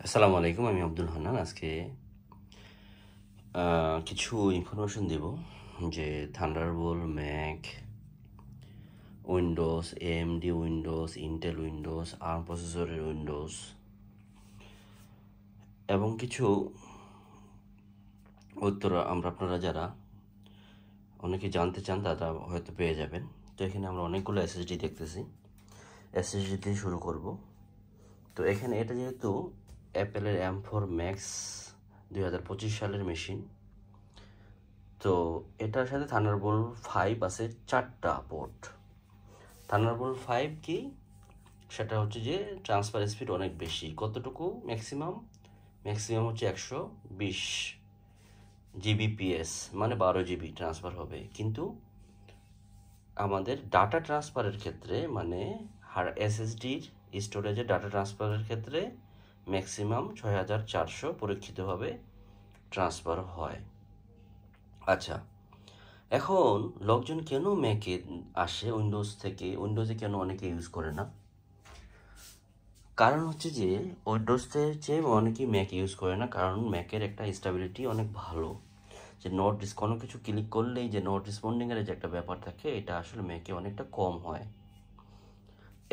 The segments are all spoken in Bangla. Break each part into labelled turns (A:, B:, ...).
A: আসসালামু আলাইকুম, আমি আব্দুল হান্নান। আজকে কিছু ইনফরমেশন দেব যে Thunderbolt, Mac, Windows, AMD Windows, Intel Windows, arm প্রসেসরের উইন্ডোজ এবং কিছু উত্তর আপনারা যারা অনেকে জানতে চান তারা হয়তো পেয়ে যাবেন। তো এখানে আমরা অনেকগুলো এসএসডি দেখতেছি। এসএসডি দিয়ে শুরু করব। তো এখানে এটা যেহেতু অ্যাপেলের M4 ম্যাক্স 2025 সালের মেশিন, তো এটার সাথে থান্ডারবোল্ট 5 আছে 4টা পোর্ট। থান্ডারবোল্ট 5 কি, সেটা হচ্ছে যে ট্রান্সফার স্পিড অনেক বেশি। কতটুকু? ম্যাক্সিমাম হচ্ছে 120 জিবিপিএস, মানে 12 জিবি ট্রান্সফার হবে। কিন্তু আমাদের ডাটা ট্রান্সফারের ক্ষেত্রে, মানে এসএসডির স্টোরেজে ডাটা ট্রান্সফারের ক্ষেত্রে ম্যাক্সিমাম 6400 পরীক্ষিতভাবে ট্রান্সফার হয়। আচ্ছা, এখন লোকজন কেন ম্যাকে আসে উইন্ডোজ থেকে? উইন্ডোজে কেন অনেকে ইউজ করে না? কারণ হচ্ছে যে উইন্ডোজের চেয়ে অনেকেই ম্যাক ইউজ করে না, কারণ ম্যাকের একটা স্টেবিলিটি অনেক ভালো। যে কোনো কিছু ক্লিক করলেই যে নট রেসপন্ডিংয়ের যে একটা ব্যাপার থাকে, এটা আসলে ম্যাকে অনেকটা কম হয়।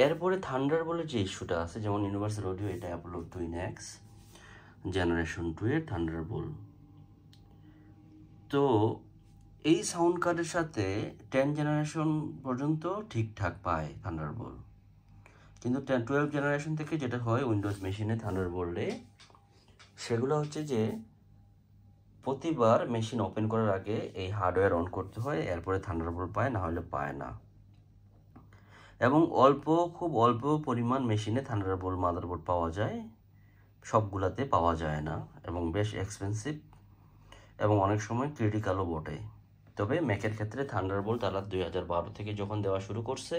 A: এরপরে থান্ডারবোল্টের যে ইস্যুটা আছে, যেমন ইউনিভার্সাল অডিও, এটা অ্যাপোলো টুইন-এক্স জেনারেশন 2 এর থান্ডারবোল্ট। তো এই সাউন্ড কার্ডের সাথে 10 জেনারেশন পর্যন্ত ঠিকঠাক পায় থান্ডারবোল্ট, কিন্তু 12 জেনারেশন থেকে যেটা হয় উইন্ডোজ মেশিনে থান্ডারবোল্টে, সেগুলো হচ্ছে যে প্রতিবার মেশিন ওপেন করার আগে এই হার্ডওয়্যার অন করতে হয়, এরপরে থান্ডারবোল্ট পায়, না হলে পায় না। এবং খুব অল্প পরিমাণ মেশিনে থান্ডারবোল্ট মাদারবোর্ড পাওয়া যায়, সবগুলাতে পাওয়া যায় না, এবং বেশ এক্সপেন্সিভ এবং অনেক সময় ক্রিটিক্যালও বটে। তবে ম্যাকের ক্ষেত্রে থান্ডারবোল্ট তারা 2012 থেকে যখন দেওয়া শুরু করছে,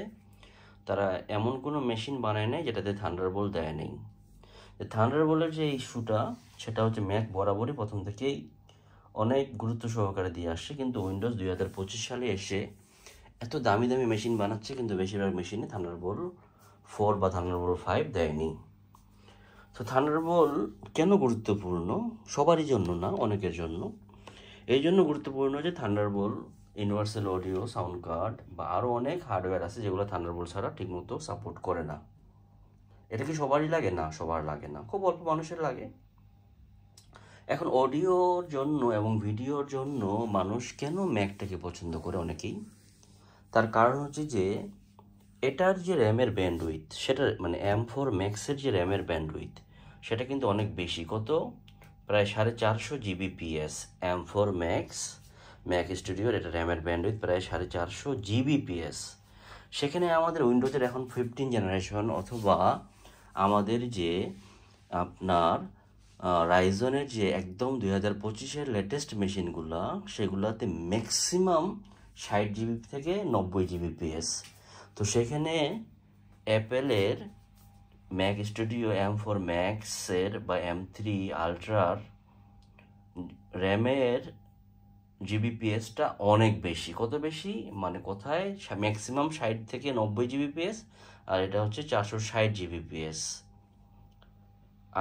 A: তারা এমন কোনো মেশিন বানায় নাই যেটাতে থান্ডারবোল্ট দেয় নেই। থান্ডারবোল্টের যে ইস্যুটা, সেটা হচ্ছে ম্যাক বরাবরই প্রথম থেকেই অনেক গুরুত্ব সহকারে দিয়ে আসছে, কিন্তু উইন্ডোজ 2025 সালে এসে এত দামি দামি মেশিন বানাচ্ছে, কিন্তু বেশিরভাগ মেশিনে থান্ডারবোল্ট 4 বা থান্ডারবোল্ট 5 দেয়নি। তো থান্ডারবোল্ট কেন গুরুত্বপূর্ণ? সবারই জন্য না, অনেকের জন্য। এই জন্য গুরুত্বপূর্ণ যে Thunderbolt universal audio, sound card বা আরও অনেক হার্ডওয়্যার আছে যেগুলো থান্ডারবোল্ট ছাড়া ঠিকমতো সাপোর্ট করে না। এটা কি সবারই লাগে? না, সবার লাগে না, খুব অল্প মানুষের লাগে। এখন অডিওর জন্য এবং ভিডিওর জন্য মানুষ কেন ম্যাকটাকে পছন্দ করে অনেকেই? তার কারণ হচ্ছে যে এটার যে র্যামের ব্যান্ডউইথ, সেটা মানে M4 ম্যাক্সের যে র্যামের ব্যান্ডউইথ, সেটা কিন্তু অনেক বেশি। কত? প্রায় 450 জিবিপিএস। M4 ম্যাক স্টুডিওর এটা র্যামের ব্যান্ডউইথ প্রায় 450 জিবিপিএস। সেখানে আমাদের উইন্ডোজের এখন 15 জেনারেশন অথবা আমাদের যে আপনার রাইজনের যে একদম 2025-এর লেটেস্ট মেশিনগুলো, সেগুলোতে ম্যাক্সিমাম 60 জিবি থেকে 90 জিবিপিএস। তো সেখানে অ্যাপেলের ম্যাক স্টুডিও M4 ম্যাক্সের বা M3 আলট্রার র্যামের জিবিপিএসটা অনেক বেশি। কত বেশি? মানে কোথায় ম্যাক্সিমাম 60 থেকে 90 জিবিপিএস, আর এটা হচ্ছে 460 জিবিপিএস।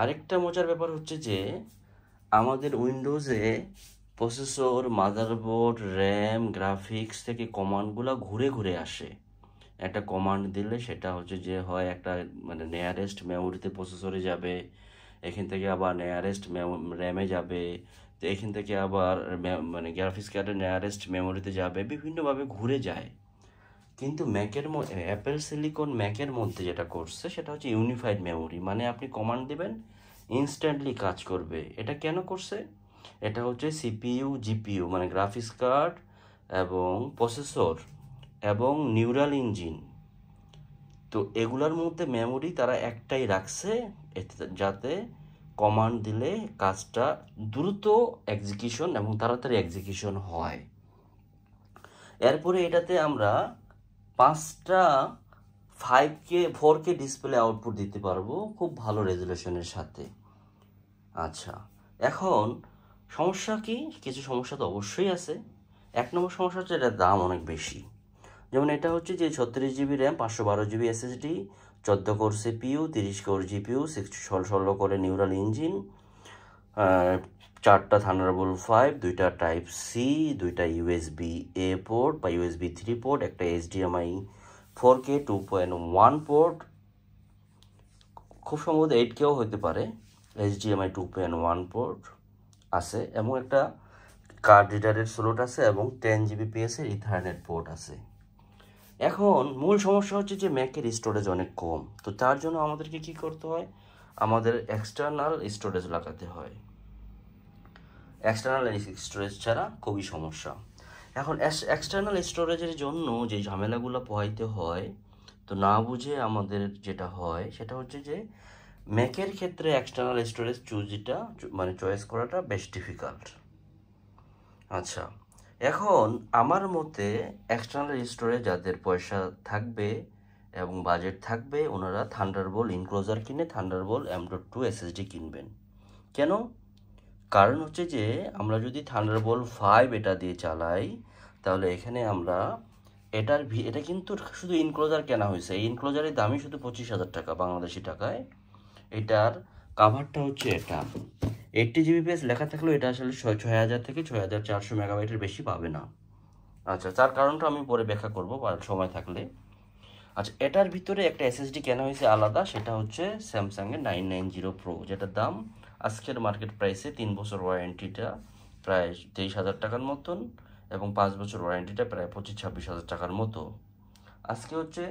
A: আরেকটা মজার ব্যাপার হচ্ছে যে আমাদের উইন্ডোজে প্রসেসর, মাদারবোর্ড, র্যাম, গ্রাফিক্স থেকে কমান্ডগুলো ঘুরে ঘুরে আসে। একটা কমান্ড দিলে সেটা হচ্ছে যে হয় একটা মানে নিয়ারেস্ট মেমোরিতে প্রসেসরে যাবে, এখান থেকে আবার নিয়ারেস্ট র্যামে যাবে, তো এখান থেকে আবার মানে গ্রাফিক্স কার্ডের নিয়ারেস্ট মেমোরিতে যাবে, বিভিন্নভাবে ঘুরে যায়। কিন্তু অ্যাপেল সিলিকন ম্যাকের মধ্যে যেটা করছে সেটা হচ্ছে ইউনিফাইড মেমোরি, মানে আপনি কমান্ড দিবেন ইনস্ট্যান্টলি কাজ করবে। এটা কেন করছে? এটা হচ্ছে সিপিইউ, জিপিইউ মানে গ্রাফিক্স কার্ড এবং প্রসেসর এবং নিউরাল ইঞ্জিন, তো এগুলোর মধ্যে মেমোরি তারা একটাই রাখছে, যাতে কমান্ড দিলে কাজটা দ্রুত এক্সিকিউশন এবং তাড়াতাড়ি এক্সিকিউশন হয়। এরপরে এটাতে আমরা 5টা 4K ডিসপ্লে আউটপুট দিতে পারবো খুব ভালো রেজুলেশনের সাথে। আচ্ছা, এখন সমস্যা কি? কিছু সমস্যা তো অবশ্যই আছে। 1 নম্বর সমস্যা হচ্ছে এটার দাম অনেক বেশি। যেমন এটা হচ্ছে যে 36 GB RAM, 512 GB SSD, 14 core CPU, 30 core GPU, 16 কোরে নিউরাল ইঞ্জিন, 4টা থান্ডারবোল্ট 5, 2টা টাইপ সি, 2টা ইউএসবি এ পোর্ট বা ইউএসবি 3 পোর্ট, একটা HDMI 4K 2.1 পোর্ট, খুব সম্ভবত 8Kও হতে পারে, HDMI 2.1 পোর্ট আছে, এবং একটা কার্ড রিডারের স্লট আছে, এবং 10 Gbps এর ইথারনেট পোর্ট আছে। এখন মূল সমস্যা হচ্ছে যে ম্যাকের স্টোরেজ অনেক কম, তো তার জন্য আমাদেরকে কি করতে হয়, আমাদের এক্সটার্নাল স্টোরেজ লাগাতে হয়। এক্সটার্নাল স্টোরেজ ছাড়া খুবই সমস্যা। এখন এক্সটার্নাল স্টোরেজের জন্য যে ঝামেলাগুলো পোহাইতে হয়, তো না বুঝে আমাদের যেটা হয় সেটা হচ্ছে যে ম্যাকের ক্ষেত্রে এক্সটার্নাল স্টোরেজ চয়েস করাটা বেশ ডিফিকাল্ট। আচ্ছা, এখন আমার মতে এক্সটার্নাল স্টোরেজ যাদের পয়সা থাকবে এবং বাজেট থাকবে, ওনারা থান্ডারবোল্ট ইনক্লোজার কিনে থান্ডারবোল্ট M.2 SSD কিনবেন। কেন? কারণ হচ্ছে যে আমরা যদি থান্ডারবোল্ট 5 এটা দিয়ে চালাই, তাহলে এখানে আমরা এটা কিন্তু শুধু ইনক্লোজার কেনা হয়েছে, এই ইনক্লোজারের দামই শুধু 25,000 টাকা বাংলাদেশি টাকায়। এটার কাভারটা হচ্ছে এটা 80 Gbps লেখা থাকলেও এটা আসলে 6,000 থেকে 6,400 মেগাবাইটের বেশি পাবে না। আচ্ছা, তার কারণটা আমি পরে ব্যাখ্যা করবো সময় থাকলে। আচ্ছা, এটার ভিতরে একটা এসএসডি কেনা হয়েছে আলাদা, সেটা হচ্ছে স্যামসাংয়ের 990 প্রো, যেটার দাম আজকের মার্কেট প্রাইসে 3 বছর ওয়ারেন্টিটা প্রায় 23,000 টাকার মতন, এবং 5 বছর ওয়ারেন্টিটা প্রায় 25-26,000 টাকার মতো। আজকে হচ্ছে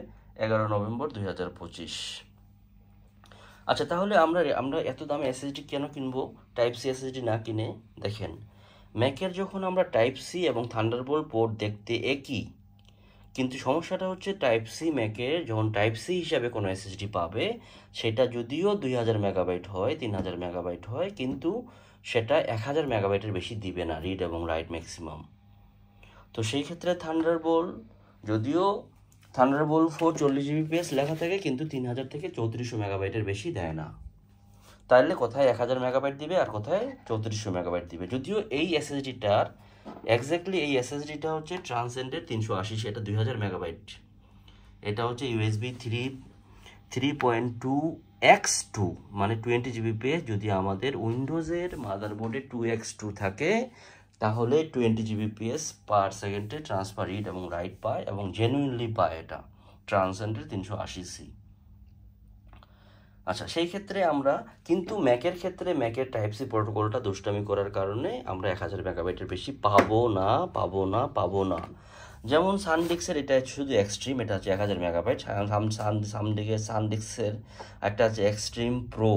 A: 11 নভেম্বর 2025। আচ্ছা, তাহলে আমরা এত দামে এসএসডি কেন কিনবো, টাইপ সি এসএসডি না কিনে? দেখেন, ম্যাকের যখন আমরা টাইপ সি এবং থান্ডারবোল্ট পোর্ট দেখতে একই, কিন্তু সমস্যাটা হচ্ছে টাইপ সি ম্যাকের যখন টাইপ সি হিসাবে কোনো এসএসডি পাবে, সেটা যদিও 2000 মেগাবাইট হয়, 3000 মেগাবাইট হয়, কিন্তু সেটা 1000 মেগাবাইটের বেশি দিবে না রিড এবং রাইট ম্যাক্সিমাম। তো সেই ক্ষেত্রে থান্ডারবোল্ট, যদিও থান্ডারবোল্ট 4 40 Gbps লেখা থাকে, কিন্তু 3000 থেকে 3400 মেগাবাইটের বেশি দেয় না। তাহলে কোথায় 1000 মেগাবাইট দিবে আর কোথায় 3400 মেগাবাইট দিবে। যদিও এই এসএসডিটার এই এসএসডিটা হচ্ছে ট্রান্সেন্ডের 380, সেটা 2000 মেগাবাইট। এটা হচ্ছে ইউএসবি 3.2x2 মানে 20 Gbps। যদি আমাদের উইন্ডোজের মাদারবোর্ডে 2x2 থাকে, তাহলে 20 Gbps পার সেকেন্ডে ট্রান্সফার রিড এবং রাইট পায়, এবং জেনুইনলি পায় এটা ট্রান্সেন্ডের 380C। আচ্ছা, সেই ক্ষেত্রে আমরা কিন্তু ম্যাকের ক্ষেত্রে ম্যাকের টাইপ সি প্রোটোকলটা দুষ্টামি করার কারণে আমরা 1000 মেগাবাইটের বেশি পাবো না। যেমন সানডিস্কের এটা শুধু এক্সট্রিম, এটা হচ্ছে 1000 মেগাবাইট। সানডিস্কের একটা আছে এক্সট্রিম প্রো,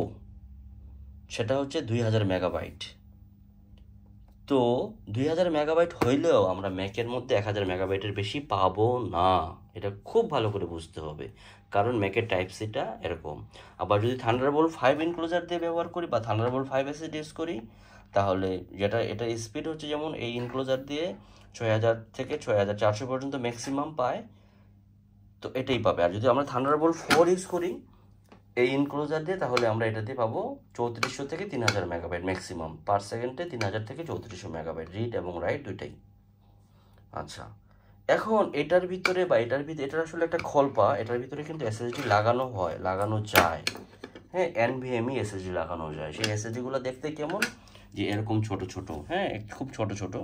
A: সেটা হচ্ছে 2000 মেগাবাইট। তো 2000 মেগাবাইট হইলেও আমরা ম্যাকের মধ্যে 1000 মেগাবাইটের বেশি পাবো না, এটা খুব ভালো করে বুঝতে হবে, কারণ ম্যাকের টাইপ সিটা এরকম। আবার যদি থান্ডারবোল্ট 5 ইনক্লোজার দিয়ে ব্যবহার করি বা থান্ডারবোল্ট 5 এসএসডি ইউজ করি, তাহলে এটার স্পিড হচ্ছে যেমন এই ইনক্লোজার দিয়ে 6000 থেকে 6400 পর্যন্ত ম্যাক্সিমাম পায়, তো এটাই পাবে। আর যদি আমরা থান্ডারবোল্ট 4 ইউজ করি এই ইনক্লোজার দিয়ে, তাহলে আমরা এটাতে পাবো 3400 থেকে 3000 মেগাবাইট ম্যাক্সিমাম পার সেকেন্ডে, 3000 থেকে 3400 মেগাবাইট রিড এবং রাইট দুইটাই। আচ্ছা, এখন এটার আসলে একটা খলপা, এটার ভিতরে কিন্তু এসএসডি লাগানো যায়। হ্যাঁ, NVMe এসএসডি লাগানো যায়। সেই এসএসডিগুলো দেখতে কেমন, যে এরকম ছোট, হ্যাঁ, খুব ছোট,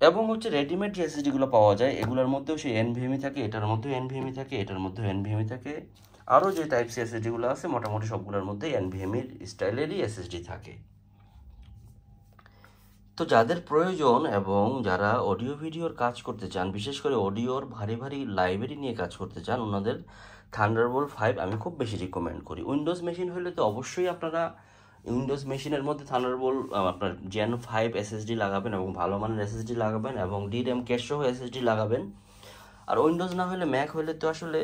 A: এবং হচ্ছে রেডিমেড যে এসএসডিগুলো পাওয়া যায়, এগুলোর মধ্যেও সেই NVMe থাকে, এটার মধ্যেও NVMe থাকে, এটার মধ্যেও NVMe থাকে। আরও যে টাইপ সি এসএসডিগুলো আছে, মোটামুটি সবগুলোর মধ্যে NVMe স্টাইলেরই এসএসডি থাকে। তো যাদের প্রয়োজন এবং যারা অডিও ভিডিওর কাজ করতে চান, বিশেষ করে অডিওর ভারী লাইব্রেরি নিয়ে কাজ করতে চান, ওনাদের থান্ডারবোল্ট 5 আমি খুব বেশি রিকমেন্ড করি। উইন্ডোজ মেশিন হলে তো অবশ্যই আপনারা উইন্ডোজ মেশিনের মধ্যে থান্ডারবোল্ট আপনার Gen 5 এসএসডি লাগাবেন, এবং ভালো মানের এসএসডি লাগাবেন, এবং DRAM ক্যাশ সহ এসএসডি লাগাবেন। আর উইন্ডোজ না হলে, ম্যাক হলে তো আসলে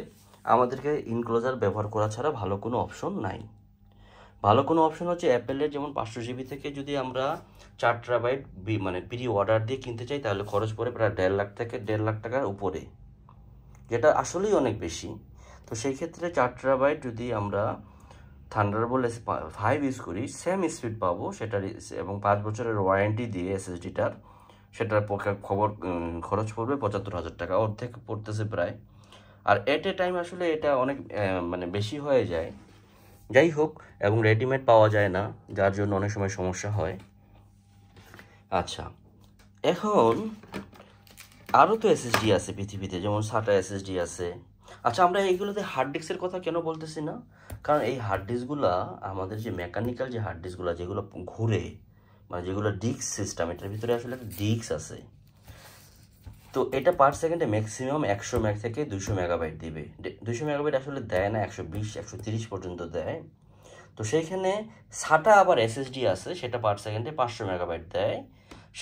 A: আমাদেরকে ইনক্লোজার ব্যবহার করা ছাড়া ভালো কোনো অপশন নাই। ভালো কোনো অপশন হচ্ছে অ্যাপেলের, যেমন 500 GB থেকে যদি আমরা 4 TB মানে প্রি অর্ডার দিয়ে কিনতে চাই, তাহলে খরচ পড়ে প্রায় 1.5 লাখ থেকে 1.5 লাখ টাকার উপরে, যেটা আসলেই অনেক বেশি। তো সেই ক্ষেত্রে 4 TB যদি আমরা থান্ডারবোল্ট 5 ইউজ করি, সেম স্পিড পাবো সেটার, এবং 5 বছরের ওয়ারেন্টি দিয়ে এসএসডিটার, সেটার খরচ পড়বে 75,000 টাকা, অর্ধেক পড়তেছে প্রায়। আর এট এ টাইম আসলে এটা অনেক মানে বেশি হয়ে যায়, যাই হোক, এবং রেডিমেড পাওয়া যায় না, যার জন্য অনেক সময় সমস্যা হয়। আচ্ছা, এখন আরও তো এসএসডি আছে পৃথিবীতে, যেমন SATA এসএসডি আছে। আচ্ছা, আমরা এইগুলোতে হার্ড ডিস্কের কথা কেন বলতেছি না? কারণ এই হার্ড ডিস্কগুলা আমাদের যে মেকানিক্যাল যে হার্ড ডিস্কগুলো যেগুলো ঘুরে, মানে যেগুলো ডিস্ক সিস্টেম, এটার ভিতরে আসলে একটা ডিস্ক আছে। তো এটা পার সেকেন্ডে ম্যাক্সিমাম 100 মেগ থেকে 200 মেগাবাইট দিবে। 200 মেগাবাইট আসলে দেয় না, 120 130 পর্যন্ত দেয়। তো সেইখানে SATA আবার এসএসডি আছে, সেটা পার সেকেন্ডে 500 মেগাবাইট দেয়।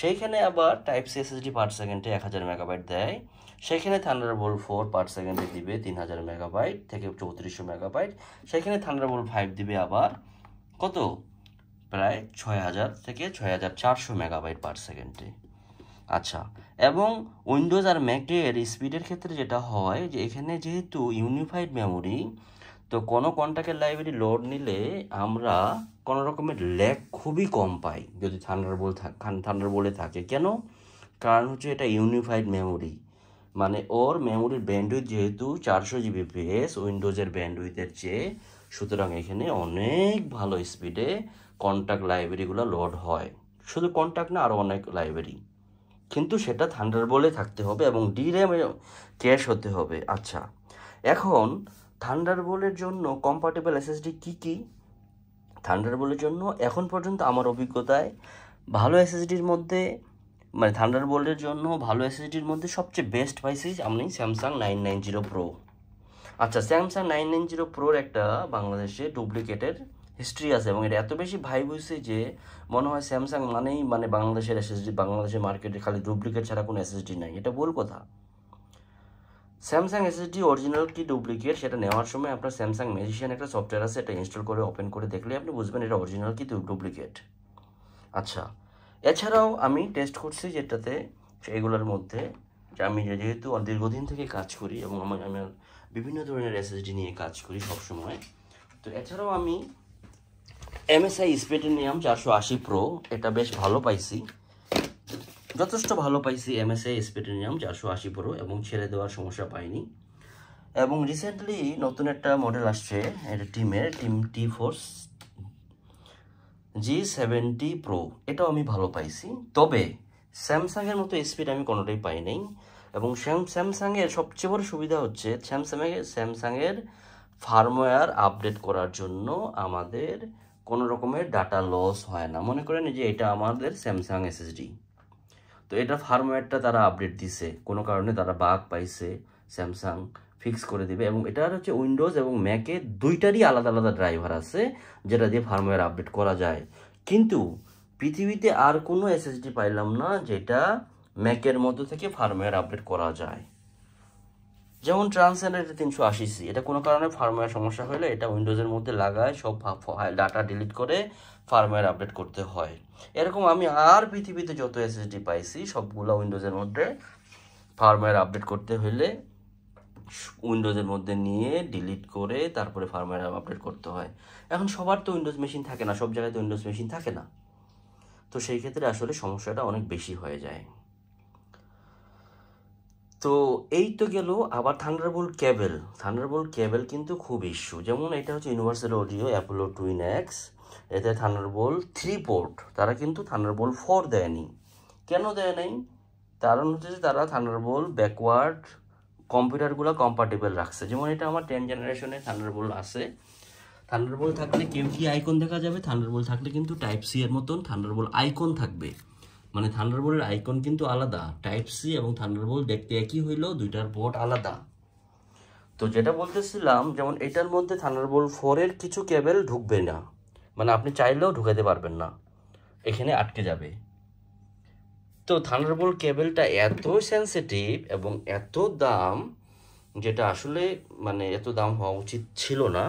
A: সেইখানে আবার টাইপ সি এসএসডি পার সেকেন্ডে 1000 মেগাবাইট দেয়। সেখানে থান্ডারবোল্ট 4 পার সেকেন্ডে দিবে 3000 মেগাবাইট থেকে 3400 মেগাবাইট। সেখানে থান্ডারবোল্ট 5 দিবে আবার কত, প্রায় 6000 থেকে 6400 মেগাবাইট পার সেকেন্ডে। আচ্ছা, এবং উইন্ডোজ আর ম্যাকের স্পিডের ক্ষেত্রে যেটা হয় যে এখানে যেহেতু ইউনিফাইড মেমোরি, তো কোনো কন্ট্যাক্টের লাইব্রেরি লোড নিলে আমরা কোনো রকমের ল্যাগ খুবই কম পাই যদি থান্ডারবোল্টে থাকে। কেন? কারণ হচ্ছে এটা ইউনিফাইড মেমোরি, মানে ওর মেমোরির ব্যান্ডউইথ যেহেতু 400 জিবিপিএস উইন্ডোজের ব্যান্ডউইথের চেয়ে, সুতরাং এখানে অনেক ভালো স্পিডে কন্ট্যাক্ট লাইব্রেরিগুলো লোড হয়। শুধু কন্ট্যাক্ট না, আরও অনেক লাইব্রেরি, কিন্তু সেটা থান্ডারবোল্টে থাকতে হবে এবং ডিরেমে ক্যাশ হতে হবে। আচ্ছা, এখন থান্ডারবোল্টের জন্য কম্পাটেবল এসএসডি কী কী? থান্ডারবোল্টের জন্য এখন পর্যন্ত আমার অভিজ্ঞতায় ভালো এসএসডির মধ্যে, মানে থান্ডারবোল্টের জন্য ভালো এসএসডির মধ্যে সবচেয়ে বেস্ট পাইছি আমি স্যামসাং 990 প্রো। আচ্ছা, স্যামসাং 990 প্রোর একটা বাংলাদেশে ডুপ্লিকেটের হিস্ট্রি আছে এবং এটা এত বেশি ভাইব হয়েছে যে মনে হয় স্যামসাং মানেই মানে বাংলাদেশের এসএসডি, বাংলাদেশের মার্কেটে খালি ডুপ্লিকেট ছাড়া কোনো এসএসডি নাই। এটা ভুল কথা। স্যামসাং এসএসডি অরিজিনাল কি ডুপ্লিকেট সেটা নেওয়ার সময় আপনার স্যামসাং ম্যাজিশিয়ান একটা সফটওয়্যার আছে, এটা ইনস্টল করে ওপেন করে দেখলে আপনি বুঝবেন এটা অরিজিনাল কি ডুপ্লিকেট। আচ্ছা, এছাড়াও আমি টেস্ট করছি যেটাতে এগুলোর মধ্যে, যে আমি যেহেতু দীর্ঘদিন থেকে কাজ করি এবং আমার বিভিন্ন ধরনের এসএসডি নিয়ে কাজ করি সবসময়, তো এছাড়াও আমি MSI স্পেটিনিয়াম 480 প্রো, এটা বেশ ভালো পাইছি, যথেষ্ট ভালো পাইছি MSI স্পেটিনিয়াম 480 প্রো, এবং ছেড়ে দেওয়ার সমস্যা পাইনি। এবং রিসেন্টলি নতুন একটা মডেল আসছে, এটা টিম T-Force G70 প্রো, এটাও আমি ভালো পাইছি। তবে স্যামসাংয়ের মতো স্পিড আমি কোনোটাই পাই নাই। এবং স্যামসাংয়ের সবচেয়ে বড় সুবিধা হচ্ছে স্যামসাংয়ের ফার্মওয়্যার আপডেট করার জন্য আমাদের কোনো রকমের ডাটা লস হয় না। মনে করেন যে এটা আমাদের স্যামসাং এসএসডি, তো এটা ফার্মওয়্যারটা তারা আপডেট দিছে, কোনো কারণে তারা বাগ পাইছে, স্যামসাং ফিক্স করে দিবে। এবং এটার হচ্ছে উইন্ডোজ এবং ম্যাকে দুইটারই আলাদা আলাদা ড্রাইভার আছে যেটা দিয়ে ফার্মওয়্যার আপডেট করা যায়। কিন্তু পৃথিবীতে আর কোনো এসএসডি পাইলাম না যেটা ম্যাকের মধ্যে থেকে ফার্মওয়্যার আপডেট করা যায়। যেমন ট্রান্সজেন্ডার 380C, এটা কোনো কারণে ফার্মওয়্যার সমস্যা হলে এটা উইন্ডোজের মধ্যে লাগায় সব ডাটা ডিলিট করে ফার্মওয়্যার আপডেট করতে হয়। এরকম আমি আর পৃথিবীতে যত এসএসডি পাইছি সবগুলো উইন্ডোজের মধ্যে ফার্মওয়্যার আপডেট করতে হলে উইন্ডোজের মধ্যে নিয়ে ডিলিট করে তারপরে ফার্মওয়্যার আপডেট করতে হয়। এখন সবার তো উইন্ডোজ মেশিন থাকে না, সব জায়গায় তো উইন্ডোজ মেশিন থাকে না, তো সেই ক্ষেত্রে আসলে সমস্যাটা অনেক বেশি হয়ে যায়। তো এই তো গেল। আবার থান্ডারবোল্ট কেবল কিন্তু খুব ইস্যু। যেমন এটা হচ্ছে universal audio Apollo twin x, এতে থান্ডারবোল্ট 3 পোর্ট, তারা কিন্তু থান্ডারবোল্ট 4 দেয়নি। কেন দেয় নাই? কারণ হচ্ছে যে তারা থান্ডারবোল্ট ব্যাকওয়ার্ড কম্পিউটারগুলো কম্পাটেবল রাখছে। যেমন এটা আমার 10 জেনারেশনে থান্ডারবোল্ট আছে। থান্ডারবোল্ট থাকলে কেউ কি আইকন দেখা যাবে, থান্ডারবোল্ট থাকলে কিন্তু টাইপ সি এর মতন থান্ডারবোল্ট আইকন থাকবে। মানে থান্ডারবোল্টের আইকন কিন্তু আলাদা, টাইপ সি এবং থান্ডারবোল্ট দেখতে একই হইলেও দুইটার পোর্ট আলাদা। তো যেটা বলতেছিলাম, যেমন এটার মধ্যে থান্ডারবোল্ট 4 এর কিছু কেবল ঢুকবে না, মানে আপনি চাইলেও ঢুকাতে পারবেন না, এখানে আটকে যাবে। তো থান্ডারবোল্ট কেবলটা এত সেন্সিটিভ এবং এত দাম, যেটা আসলে মানে এত দাম হওয়া উচিত ছিল না।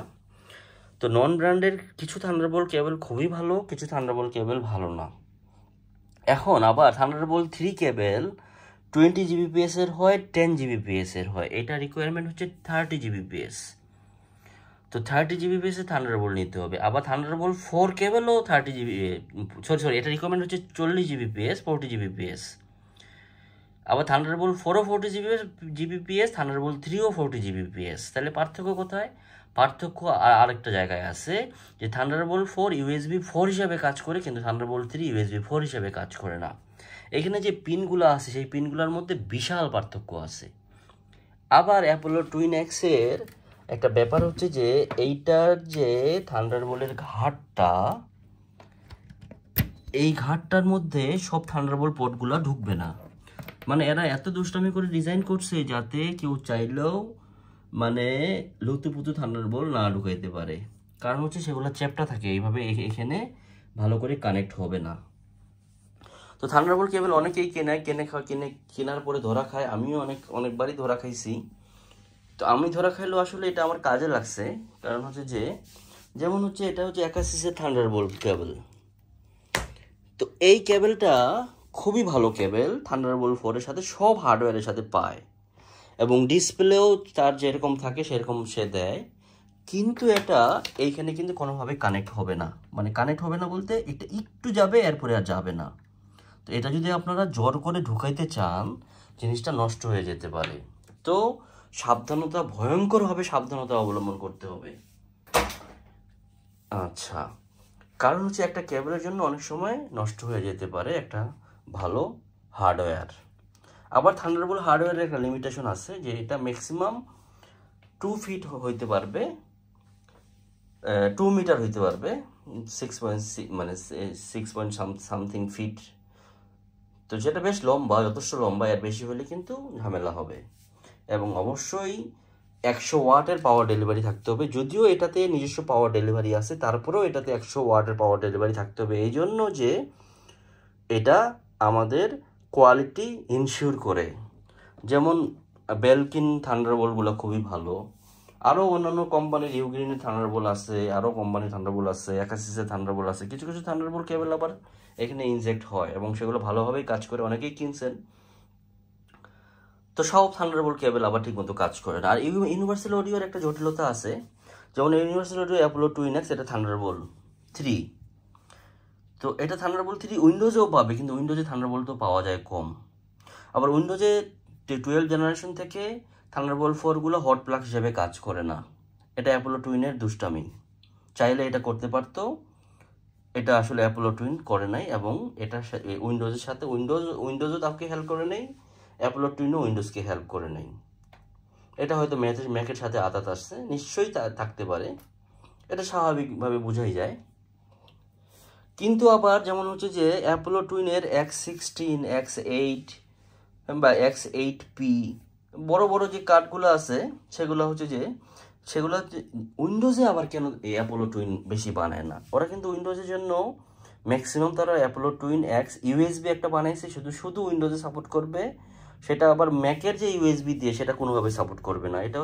A: তো নন ব্র্যান্ডের কিছু থান্ডারবোল্ট কেবল খুবই ভালো, কিছু থান্ডারবোল্ট কেবল ভালো না। এখন আবার থান্ডারবোল্ট 3 কেবল 20 জিবিপিএস এর হয়, 10 জিবিপিএস এর হয়। এটা রিকোয়ারমেন্ট হচ্ছে 30 জিবিপিএস। তো 30 জিবিপিএস এর থান্ডারবোল্ট নিতে হবে। আবার থান্ডারবোল্ট 4 কেবলও 30 জিবি, সরি এটা রিকোয়ারমেন্ট হচ্ছে 40 জিবিপিএস 40 জিবিপিএস। আবার থান্ডারবোল্ট 4ও 40 জিবিপিএস, থান্ডারবোল্ট 3ও 40 জিবিপিএস। তাহলে পার্থক্য কোথায়? পার্থক্য আরেকটা জায়গায় আছে, যে থান্ডারবোল্ট 4 ইউএসবি 4 হিসাবে কাজ করে, কিন্তু থান্ডারবোল্ট 3 ইউএসবি 4 হিসাবে কাজ করে না। এখানে যে পিনগুলো আছে সেই পিনগুলোর মধ্যে বিশাল পার্থক্য আছে। আবার অ্যাপোলো টুইন এক্সের একটা ব্যাপার হচ্ছে যে এইটার যে থান্ডারবোল্টের ঘাটটা, এই ঘাটটার মধ্যে সব থান্ডারবোল্ট পোর্টগুলো ঢুকবে না। মানে এরা এত দুষ্টামি করে ডিজাইন করছে যাতে কেউ চাইলেও মানে লুতুপুতু থান্ডারবোল্ট না ঢুকাইতে পারে। কারণ হচ্ছে সেগুলো চ্যাপ্টা থাকে, এইভাবে এখানে ভালো করে কানেক্ট হবে না। তো থান্ডারবোল্ট কেবল অনেকেই কেনার পরে ধরা খায়। আমিও অনেকবারই ধরা খাইছি। তো আমি ধরা খাইলেও আসলে এটা আমার কাজে লাগছে। কারণ হচ্ছে যে যেমন হচ্ছে এটা হচ্ছে 81 থান্ডারবোল্ট কেবল। তো এই কেবলটা খুবই ভালো কেবল, থান্ডারবোল্ট 4-এর সাথে সব হার্ডওয়্যারের সাথে পায়, এবং ডিসপ্লেও তার যেরকম থাকে সেরকম সে দেয়। কিন্তু এটা এইখানে কিন্তু কোনোভাবে কানেক্ট হবে না। মানে কানেক্ট হবে না বলতে এটা একটু যাবে, এরপরে আর যাবে না। তো এটা যদি আপনারা জোর করে ঢুকাইতে চান, জিনিসটা নষ্ট হয়ে যেতে পারে। তো ভয়ঙ্করভাবে সাবধানতা অবলম্বন করতে হবে। আচ্ছা, কারণ হচ্ছে একটা কেবলের জন্য অনেক সময় নষ্ট হয়ে যেতে পারে একটা ভালো হার্ডওয়্যার। আবার থান্ডারবোল্ট হার্ডওয়্যারের একটা লিমিটেশন আছে, যে এটা ম্যাক্সিমাম 2 ফিট হইতে পারবে, 2 মিটার হইতে পারবে, 6.6 মানে 6 ফিট। তো যেটা বেশ লম্বা, যথেষ্ট লম্বা। এর বেশি হলে কিন্তু ঝামেলা হবে। এবং অবশ্যই 100 ওয়াটের পাওয়ার ডেলিভারি থাকতে হবে। যদিও এটাতে নিজস্ব পাওয়ার ডেলিভারি আছে, তারপরেও এটাতে 100 ওয়াটের পাওয়ার ডেলিভারি থাকতে হবে। এই জন্য যে এটা আমাদের কোয়ালিটি ইনশিওর করে। যেমন বেলকিন থান্ডারবোল্টগুলো খুবই ভালো। আরও অন্যান্য কোম্পানির ইউগ্রিনের থান্ডারবোল্ট আছে, আরও কোম্পানির থান্ডারবোল্ট আছে, 81 থান্ডারবোল্ট আছে। কিছু কিছু থান্ডারবোল্ট কেবল আবার এখানে ইনজেক্ট হয় এবং সেগুলো ভালোভাবেই কাজ করে, অনেকেই কিনছেন। তো সব থান্ডারবোল্ট কেবল আবার ঠিকমতো কাজ করে না। আর ইউনিভার্সাল অডিওর একটা জটিলতা আছে। যেমন universal audio Apollo twin x, এটা থান্ডারবোল্ট 3। তো এটা থান্ডারবোল্ট 3 উইন্ডোজেও পাবে, কিন্তু উইন্ডোজে থান্ডারবোল্ট তো পাওয়া যায় কম। আবার উইন্ডোজে 12 জেনারেশন থেকে থান্ডারবোল্ট 4গুলো হট প্লাগ হিসেবে কাজ করে না। এটা অ্যাপোলো টুইনের দুষ্টামি। চাইলে এটা করতে পারতো, এটা আসলে অ্যাপোলো টুইন করে নাই। এবং এটা উইন্ডোজের সাথে উইন্ডোজও তাকে হেল্প করে নেই, অ্যাপোলো টুইনও উইন্ডোজকে হেল্প করে নেই। এটা হয়তো ম্যাকের সাথে আঘাত আসছে, নিশ্চয়ই থাকতে পারে, এটা স্বাভাবিকভাবে বোঝাই যায়। কিন্তু আবার যেমন হচ্ছে যে অ্যাপোলো টুইনের X16, X8 বা X8P বড় বড় যে কার্ডগুলো আছে, সেগুলো হচ্ছে যে সেগুলো উইন্ডোজে আবার কেন এই অ্যাপোলো টুইন বেশি বানায় না? ওরা কিন্তু উইন্ডোজের জন্য ম্যাক্সিমাম তারা অ্যাপোলো টুইন এক্স ইউএসবি একটা বানাইছে, শুধু উইন্ডোজে সাপোর্ট করবে। সেটা আবার ম্যাকের যে ইউএসবি দিয়ে সেটা কোনোভাবে সাপোর্ট করবে না। এটা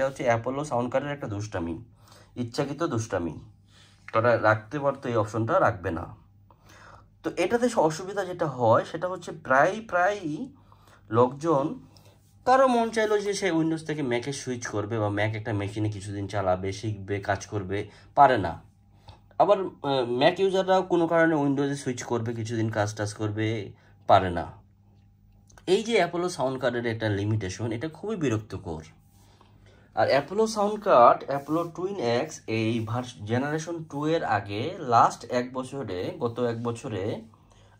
A: হচ্ছে অ্যাপোলো সাউন্ড কার্ডের একটা দুষ্টামি, ইচ্ছাকৃত দুষ্টামি। তারা রাখতে পারতো, এই অপশনটা রাখবে না। তো এটাতে অসুবিধা যেটা হয় সেটা হচ্ছে প্রায়ই লোকজন, কারো মন চাইলো যে সে উইন্ডোজ থেকে ম্যাকে সুইচ করবে বা ম্যাক একটা মেশিনে কিছুদিন চালাবে, শিখবে, কাজ করবে, পারে না। আবার ম্যাক ইউজাররাও কোনো কারণে উইন্ডোজে সুইচ করবে, কিছুদিন কাজ করবে, পারে না। এই যে অ্যাপোলো সাউন্ড কার্ডের একটা লিমিটেশন, এটা খুবই বিরক্তকর। আর Apollo sound card Apollo twin X এই জেনারেশন 2 এর আগে গত এক বছরে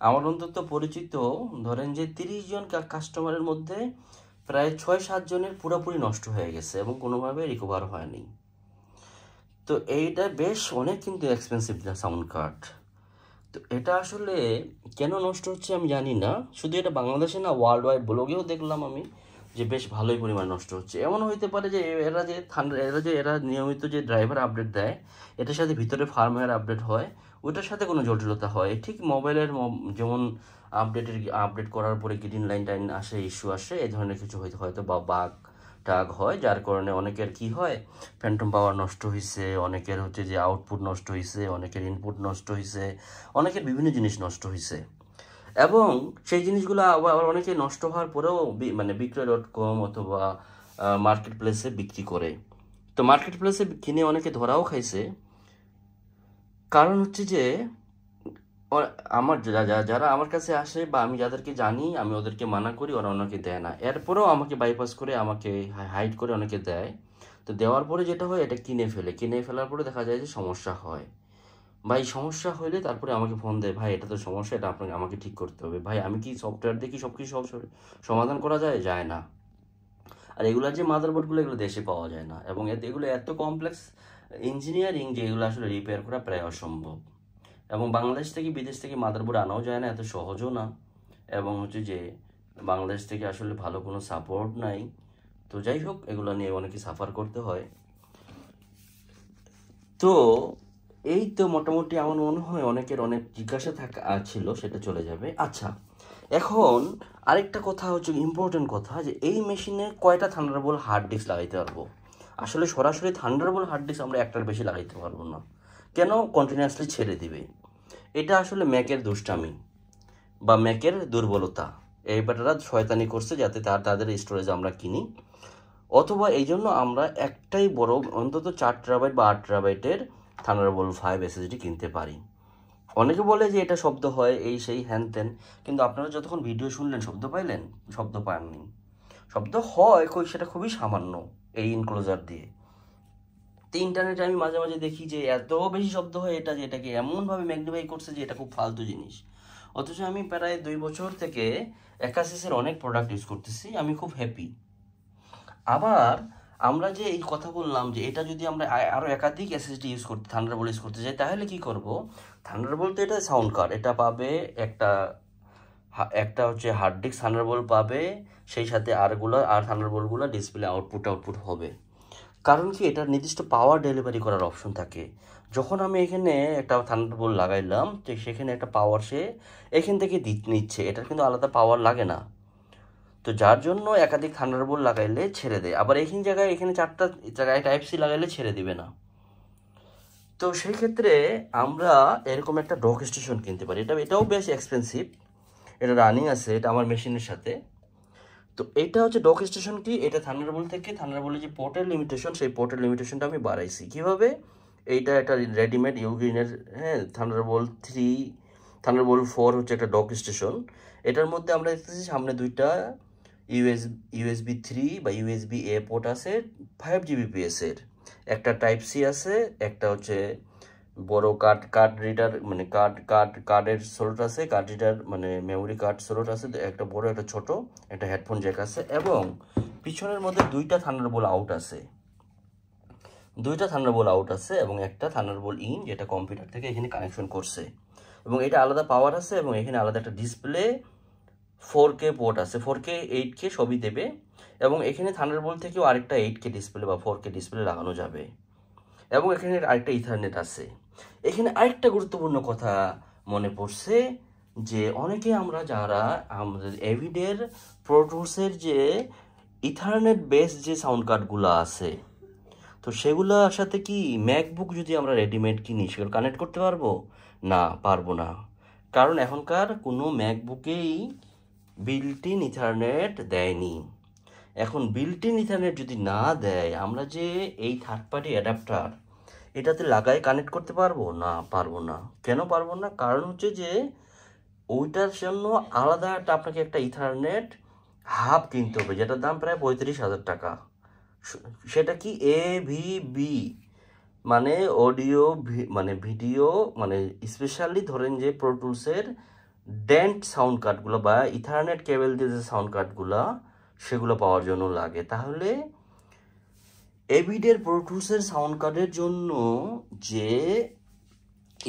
A: আমার অন্তত পরিচিত ধরেন যে 30 জন কাস্টমারের মধ্যে প্রায় 6-7 জনের পুরোপুরি নষ্ট হয়ে গেছে এবং কোনোভাবে রিকভার হয়নি। তো এইটা বেশ অনেক কিন্তু এক্সপেন্সিভ সাউন্ড কার্ড। তো এটা আসলে কেন নষ্ট হচ্ছে আমি জানি না। শুধু এটা বাংলাদেশে না, ওয়ার্ল্ড ওয়াইড ব্লগেও দেখলাম আমি যে বেশ ভালোই পরিমাণ নষ্ট হচ্ছে। এমন হইতে পারে যে এরা নিয়মিত যে ড্রাইভার আপডেট দেয়, এটার সাথে ভিতরে ফার্মওয়্যার আপডেট হয়, ওইটার সাথে কোনো জটিলতা হয়। ঠিক মোবাইলের যেমন আপডেট করার পরে গ্রিন লাইন আসে, ইস্যু আসে, এই ধরনের কিছু হয়তো বা বাগ টাগ হয়, যার কারণে অনেকের কি হয়, ফ্যান্টম পাওয়ার নষ্ট হয়েছে, অনেকের হচ্ছে যে আউটপুট নষ্ট হয়েছে, অনেকের ইনপুট নষ্ট হয়েছে, অনেকের বিভিন্ন জিনিস নষ্ট হয়েছে। এবং সেই জিনিসগুলো আবার অনেকে নষ্ট হওয়ার পরেও বিক্রয়.com অথবা মার্কেট প্লেসে বিক্রি করে। তো মার্কেট প্লেসে কিনে অনেকে ধরাও খাইছে। কারণ হচ্ছে যে আমার যারা আমার কাছে আসে বা আমি যাদেরকে জানি আমি ওদেরকে মানা করি, ওরা অনেকে দেয় না, এরপরেও আমাকে বাইপাস করে আমাকে হাইড করে অনেকে দেয়। তো দেওয়ার পরে যেটা হয়, এটা কিনে ফেলার পরে দেখা যায় যে সমস্যা হয়। ভাই সমস্যা হলে তারপরে আমাকে ফোন দেয়, ভাই এটা তো সমস্যা, এটা আমাকে ঠিক করতে হবে। ভাই আমি কি সফটওয়্যার দেখি সব কিছু সমাধান করা যায় না। আর এগুলোর যে মাদারবোর্ডগুলো, এগুলো দেশে পাওয়া যায় না, এবং এগুলো এত কমপ্লেক্স ইঞ্জিনিয়ারিং যে এগুলো আসলে রিপেয়ার করা প্রায় অসম্ভব। এবং বাংলাদেশ থেকে বিদেশ থেকে মাদারবোর্ড আনাও যায় না, এত সহজও না। এবং হচ্ছে যে বাংলাদেশ থেকে আসলে ভালো কোনো সাপোর্ট নাই। তো যাই হোক, এগুলো নিয়ে অনেকে সাফার করতে হয়। তো এই তো মোটামুটি আমার মনে হয় অনেকের অনেক জিজ্ঞাসা ছিল, সেটা চলে যাবে। আচ্ছা, এখন আরেকটা কথা হচ্ছে, ইম্পর্টেন্ট কথা, যে এই মেশিনে কয়টা থান্ডারবোল্ট হার্ড ডিস্ক লাগাইতে পারবো। আসলে সরাসরি থান্ডারবোল্ট হার্ড ডিস্ক আমরা একটার বেশি লাগাইতে পারবো না। কেন? কন্টিনিউয়াসলি ছেড়ে দিবে। এটা আসলে ম্যাকের দুষ্টামি বা ম্যাকের দুর্বলতা। এই ব্যাটারা শয়তানি করছে যাতে তাদের স্টোরেজ আমরা কিনি, অথবা এই জন্য আমরা একটাই বড় অন্তত 4 টেরাবাইট বা 8 টেরাবাইটের থান্ডারবোল্ট 5 এসএসডি কিনতে পারি। অনেকে বলে যে এটা শব্দ হয়, এই সেই হ্যান ত্যান, কিন্তু আপনারা যতক্ষণ ভিডিও শুনলেন শব্দ পাইলেন? শব্দ পাননি। শব্দ হয় সেটা খুবই সামান্য এই ইনক্লোজার দিয়ে। তো ইন্টারনেটে আমি মাঝে মাঝে দেখি যে এত বেশি শব্দ হয় এটা, যে এটাকে এমনভাবে ম্যাগনিফাই করছে যে এটা খুব ফালতু জিনিস। অথচ আমি প্রায় 2 বছর থেকে অ্যাকাসিসের অনেক প্রোডাক্ট ইউজ করতেছি, আমি খুব হ্যাপি। আবার আমরা যে এই কথা বললাম যে এটা যদি আমরা আরও একাধিক এসএসডি ইউজ করতে, থান্ডারবোল্ট ইউজ করতে চাই, তাহলে কি করব? থান্ডারবোল্ট এটা সাউন্ড কার্ড, এটা পাবে একটা হচ্ছে হার্ড ডিস্ক থান্ডারবোল্ট পাবে, সেই সাথে আর থান্ডারবোল্টগুলো ডিসপ্লে আউটপুট হবে। কারণ কি, এটার নির্দিষ্ট পাওয়ার ডেলিভারি করার অপশন থাকে। যখন আমি এখানে একটা থান্ডারবোল্ট লাগাইলাম, তো সেখানে একটা পাওয়ার সে এখান থেকে নিচ্ছে, এটার কিন্তু আলাদা পাওয়ার লাগে না। তো যার জন্য একাধিক থান্ডারবোল্ট লাগাইলে ছেড়ে দেয়। আবার এখানে 4টা জায়গায় টাইপ সি লাগাইলে ছেড়ে দিবে না। তো সেই ক্ষেত্রে আমরা এরকম একটা ডক স্টেশন কিনতে পারি। এটাও বেশ এক্সপেন্সিভ, এটা রানিং আছে, এটা আমার মেশিনের সাথে। তো এটা হচ্ছে ডক স্টেশন কি, এটা থান্ডারবোল্ট থেকে থান্ডারবোল্টের যে পোর্টের লিমিটেশন, সেই পোর্টের লিমিটেশনটা আমি বাড়াইছি। কীভাবে? এইটা একটা রেডিমেড ইউগ্রিনের, হ্যাঁ, থান্ডারবোল্ট 3, থান্ডারবোল্ট 4 হচ্ছে একটা ডক স্টেশন। এটার মধ্যে আমরা দেখতেছি সামনে 2টা ইউএসবি 3 বা ইউএসবি এ পোর্ট আছে 5 GBps এর, একটা টাইপ সি আছে, একটা হচ্ছে বড় কার্ড রিডার, মানে কার্ডের স্লট আছে, কার্ড রিডার মানে মেমোরি কার্ড স্লট আছে, একটা বড় একটা ছোট, একটা হেডফোন জ্যাক আছে, এবং পিছনের মধ্যে 2টা থান্ডারবোল্ট আউট আছে, এবং একটা থান্ডারবোল্ট ইন, যেটা কম্পিউটার থেকে এখানে কানেকশন করছে। এবং এটা আলাদা পাওয়ার আছে, এবং এখানে আলাদা একটা ডিসপ্লে 4K পোর্ট আছে, 4K 8K সবই দেবে। এবং এখানে থান্ডারবোল্ট থেকেও আরেকটা 8K ডিসপ্লে বা 4K ডিসপ্লে লাগানো যাবে। এবং এখানে আরেকটা ইথারনেট আছে। এখানে আরেকটা গুরুত্বপূর্ণ কথা মনে পড়ছে, যে অনেকে আমরা যারা আমাদের এভিডের প্রো টুলসের যে ইথারনেট বেস যে সাউন্ড কার্ডগুলো আছে, তো সেগুলোর সাথে কি ম্যাকবুক যদি আমরা রেডিমেড কিনি, সেগুলো কানেক্ট করতে পারবো? না, পারবো না। কারণ এখনকার কোনো ম্যাকবুকেই বিল্ট ইন ইথারনেট দেয়নি। এখন বিল্ট ইন ইথারনেট যদি না দেয়, আমরা যে এই থার্ড পার্টি অ্যাডাপ্টার এটাতে লাগাই কানেক্ট করতে পারবো? না, পারবো না। কেন পারবো না? কারণ হচ্ছে যে ওইটার জন্য আলাদা আপনাকে একটা ইথারনেট হাব কিনতে হবে, যেটার দাম প্রায় 35,000 টাকা। সেটা কি AVB, মানে অডিও মানে ভিডিও, মানে স্পেশালি ধরেন যে প্রো টুলসের ডেন্ট সাউন্ড কার্ডগুলো বা ইথারনেট কেবল দিয়ে যে সাউন্ড কার্ডগুলো, সেগুলো পাওয়ার জন্য লাগে। তাহলে এভিডের প্রো টুলসের সাউন্ড কার্ডের জন্য যে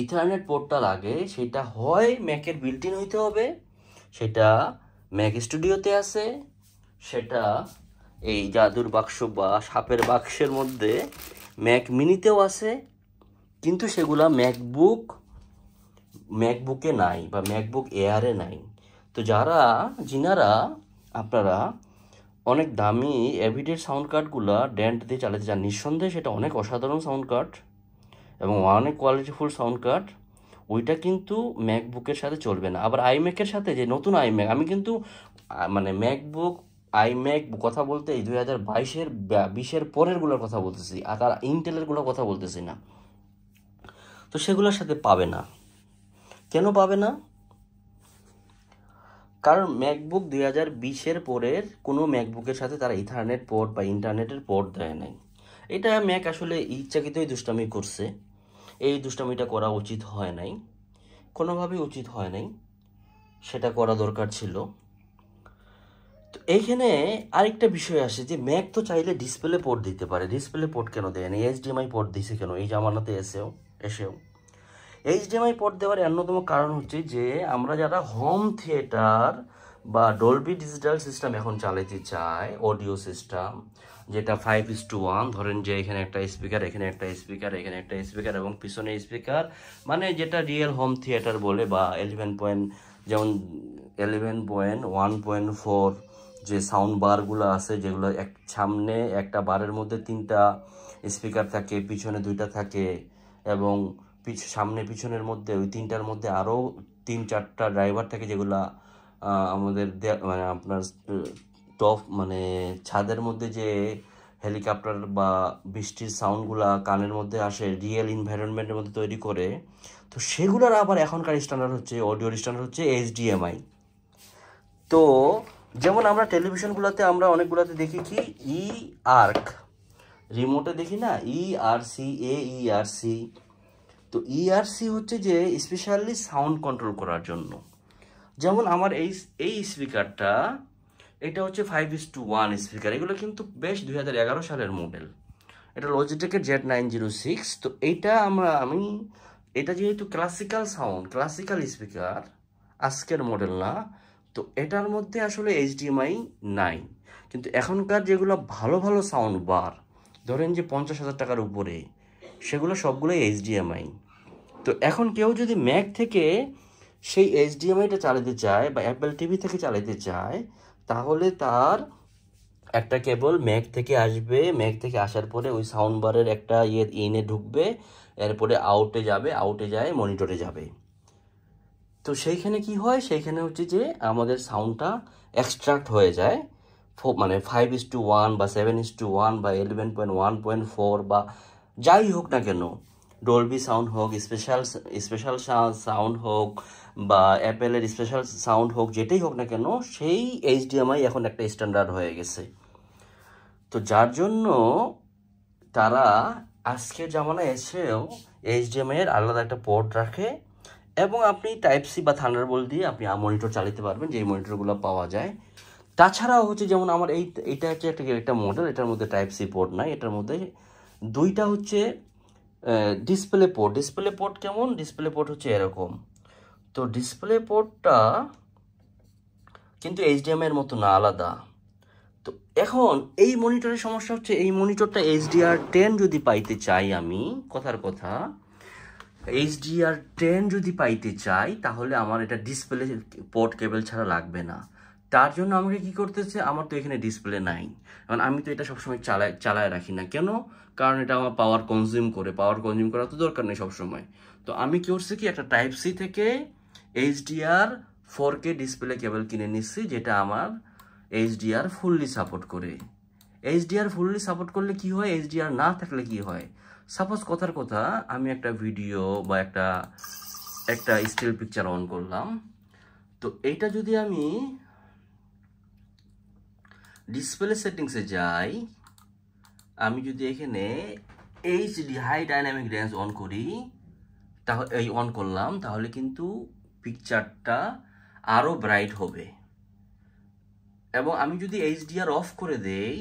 A: ইথারনেট পোর্টটা লাগে, সেটা হয় ম্যাকের বিল্ট ইন হইতে হবে, সেটা ম্যাক স্টুডিওতে আছে, সেটা এই জাদুর বাক্স বা সাপের বাক্সের মধ্যে ম্যাক মিনিতেও আছে, কিন্তু সেগুলা ম্যাকবুকে নাই বা ম্যাকবুক এয়ারে নাই। তো যিনারা আপনারা অনেক দামি এভিডের সাউন্ড কার্ডগুলো ডেন্ট দিয়ে চালাতে চান, নিঃসন্দেহে সেটা অনেক অসাধারণ সাউন্ড কার্ড এবং অনেক কোয়ালিটিফুল সাউন্ড কার্ড, ওইটা কিন্তু ম্যাকবুকের সাথে চলবে না। আবার আইম্যাকের সাথে, যে নতুন আইম্যাক, আমি কিন্তু মানে ম্যাকবুক আইম্যাক কথা বলতে এই 2022-20 পরেরগুলোর কথা বলতেছি, আর তার ইন্টেলেরগুলোর কথা বলতেছি না। তো সেগুলোর সাথে পাবে না। কেন পাবে না? কারণ ম্যাকবুক 2020-এর পরের কোনো ম্যাকবুকের সাথে তারা ইথারনেট পোর্ট বা ইন্টারনেটের পোর্ট দেয় নাই। এটা ম্যাক আসলে ইচ্ছাকৃতই দুষ্টামি করছে। এই দুষ্টামিটা করা উচিত হয় নাই, কোনোভাবেই উচিত হয় নাই, সেটা করা দরকার ছিল। তো এইখানে আরেকটা বিষয় আসে যে ম্যাক তো চাইলে ডিসপ্লে পোর্ট দিতে পারে, ডিসপ্লে পোর্ট কেন দেয় না? এইচডিএমআই পোর্ট দিছে কেন এই জামানাতে এসেও? এইচডিএমআই পোর্ট দেওয়ার অন্যতম কারণ হচ্ছে যে আমরা যারা হোম থিয়েটার বা ডলবি ডিজিটাল সিস্টেম এখন চালাতে চাই, অডিও সিস্টেম যেটা 5:1, ধরেন যে এখানে একটা স্পিকার, এখানে একটা স্পিকার, এখানে একটা স্পিকার এবং পিছনে স্পিকার, মানে যেটা রিয়েল হোম থিয়েটার বলে, বা 11.1.4 যে সাউন্ড বারগুলো আছে, যেগুলো সামনে একটা বারের মধ্যে 3টা স্পিকার থাকে, পিছনে 2টা থাকে, এবং সামনে পিছনের মধ্যে ওই 3টার মধ্যে আরও 3-4টা ড্রাইভার থাকে, যেগুলা আমাদের মানে আপনার টপ মানে ছাদের মধ্যে যে হেলিকপ্টার বা বৃষ্টির সাউন্ডগুলা কানের মধ্যে আসে, রিয়েল এনভায়রনমেন্টের মধ্যে তৈরি করে। তো সেগুলোর আবার এখনকার স্ট্যান্ডার্ড হচ্ছে, অডিওর স্ট্যান্ডার্ড হচ্ছে এইচডিএমআই। তো যেমন আমরা টেলিভিশনগুলোতে আমরা অনেকগুলোতে দেখি কি আর্ক, রিমোটে দেখি না ERC। তো ERC হচ্ছে যে স্পেশালি সাউন্ড কন্ট্রোল করার জন্য। যেমন আমার এই স্পিকারটা, এটা হচ্ছে 5:1 স্পিকার। এগুলো কিন্তু বেশ 2011 সালের মডেল। এটা লজিটেকের Z906। তো এইটা আমি এটা যেহেতু ক্লাসিক্যাল সাউন্ড, ক্লাসিক্যাল স্পিকার, আজকের মডেল না, তো এটার মধ্যে আসলে এইচডিএমআই নাই। কিন্তু এখনকার যেগুলো ভালো ভালো সাউন্ড বার, ধরেন যে 50,000 টাকার উপরে, সেগুলো সবগুলোই এইচডিএমআই। তো এখন কেউ যদি ম্যাক থেকে সেই এইচডিএমআইটা চালাতে চায় বা অ্যাপল টিভি থেকে চালাতে চায়, তাহলে তার একটা কেবল ম্যাক থেকে আসবে, ম্যাক থেকে আসার পরে ওই সাউন্ড বারের একটা ইনে ঢুকবে, এরপরে আউটে যাবে, আউটে যায় মনিটরে যাবে। তো সেইখানে কি হয়, সেইখানে হচ্ছে যে আমাদের সাউন্ডটা এক্সট্রাক্ট হয়ে যায়, মানে 5:1 বা 7:1 বা 11.1.4 বা যাই হোক না কেন, ডলবি সাউন্ড হোক, স্পেশাল সাউন্ড হোক, বা অ্যাপেলের স্পেশাল সাউন্ড হোক, যেটাই হোক না কেন, সেই এইচডিএমআই এখন একটা স্ট্যান্ডার্ড হয়ে গেছে। তো যার জন্য তারা আজকের জামানায় এসেও এইচডিএমআই এর আলাদা একটা পোর্ট রাখে, এবং আপনি টাইপ সি বা থান্ডারবোল্ট দিয়ে আপনি মনিটর চালাতে পারবেন, যে মনিটরগুলো পাওয়া যায়। তাছাড়াও হচ্ছে যেমন আমার এইটা হচ্ছে একটা মডেল, এটার মধ্যে টাইপ সি পোর্ট নাই, এটার মধ্যে 2টা হচ্ছে ডিসপ্লে পোর্ট। কেমন ডিসপ্লে পোর্ট হচ্ছে এরকম। তো ডিসপ্লে পোর্টটা কিন্তু এইচডিএমআই এর মতো না, আলাদা। তো এখন এই মনিটরের সমস্যা হচ্ছে, এই মনিটরটা HDR10 যদি পাইতে চাই, আমি কথার কথা HDR10 যদি পাইতে চাই, তাহলে আমার এটা ডিসপ্লে পোর্ট কেবল ছাড়া লাগবে না। তার জন্য আমাকে কি করতেছে, আমার তো এখানে ডিসপ্লে নাই, কারণ আমি তো এটা সবসময় চালায় রাখি না। কেন? কারণ এটা আমার পাওয়ার কনজিউম করা তো দরকার নেই সবসময়। তো আমি কি করছি কি, একটা টাইপ সি থেকে HDR4K ডিসপ্লে কেবল কিনে নিচ্ছি, যেটা আমার HDR ফুললি সাপোর্ট করে। HDR ফুললি সাপোর্ট করলে কি হয়, HDR না থাকলে কি হয়? সাপোজ কথার কথা, আমি একটা ভিডিও বা একটা স্টিল পিকচার অন করলাম, তো এইটা যদি আমি ডিসপ্লে সেটিংসে যাই, আমি যদি এখানে HD high dynamic range on করি, তাহলে অন করলাম, তাহলে কিন্তু পিকচারটা আরো ব্রাইট হবে। এবং আমি যদি HDR অফ করে দেই,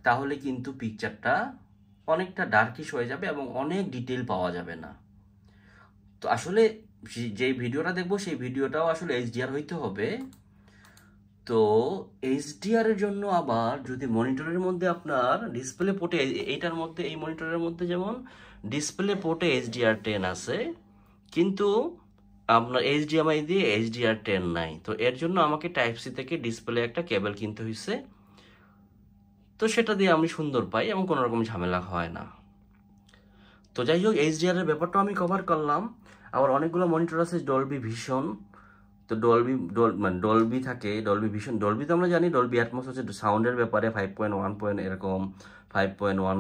A: তাহলে কিন্তু পিকচারটা অনেকটা ডার্কিশ হয়ে যাবে এবং অনেক ডিটেল পাওয়া যাবে না। তো আসলে যে ভিডিওটা দেখবো, সেই ভিডিওটাও আসলে HDR হইতে হবে। তো HDR এর জন্য আবার যদি মনিটরের মধ্যে আপনার ডিসপ্লে পোর্টে, এইটার মধ্যে, এই মনিটরের মধ্যে যেমন ডিসপ্লে পোর্টে HDR10 আছে, কিন্তু আপনার HDMI দিয়ে HDR10 নাই। তো এর জন্য আমাকে টাইপ সি থেকে ডিসপ্লে একটা কেবল কিনতে হয়েছে। তো সেটা দিয়ে আমি সুন্দর পাই এবং কোনো রকম ঝামেলা হয় না। তো যাই হোক, HDR এর ব্যাপারটা আমি কভার করলাম। আবার অনেকগুলো মনিটর আছে ডলবি ভিশন। তো ডলবি থাকে, ডলবি ভিশন। ডলবি তো আমরা জানি, ডলবি অ্যাটমস হচ্ছে সাউন্ডের ব্যাপারে 5.1 এরকম 5.1